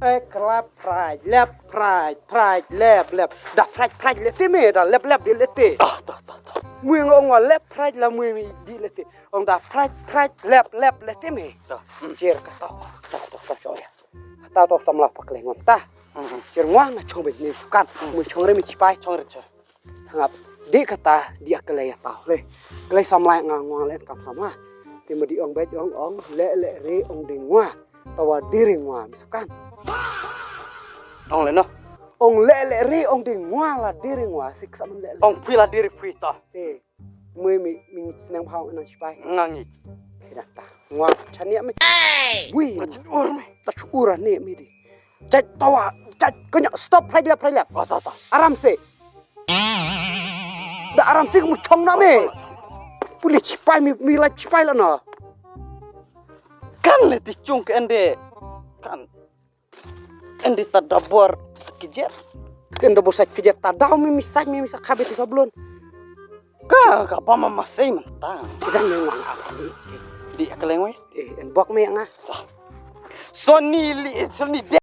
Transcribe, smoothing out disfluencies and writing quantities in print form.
Kelap phrait, lep phrait, phrait lep lep. Dah phrait lete me dah lep di lete. Tahu. Mui ngong lep phrait la mui di lete. Ong dah phrait lep lete me. Tahu. Cer kata coy. Kata to samlah paklengon ta. Cer ngwang na chong be ni sukan. Mui chong re mi chipai. Chong re. Sangap di kata dia kelaya tahu le. Kelay samlah ngawang le kam sama. Tiba di ong bet ong le re ong dingwa. Tawa diri ngwa misalkan. Ong le no. Ong le re ong dingwa la diri ngwa sik sama le. Ong pui la diri pui ta. Mui mi senang phao na chipai. Ngangi. Kira ta. Ngwa chania me. Wih. Ur me. Ta chura ne mi di. Chat tawa. Chat kanya stop phrait lap. Ta. Aram se. Da aram se mu chong na me. Puli chipai mi la chipai la na. Kan le ti chung ke ende. Kan. Ende tadabur sakit. Kenda bosat kerja tadau mi misak kabet sablon. Ka pa mama sei mentang. Kita memang apa ni? Di akeleng we. En bok me nga. Sony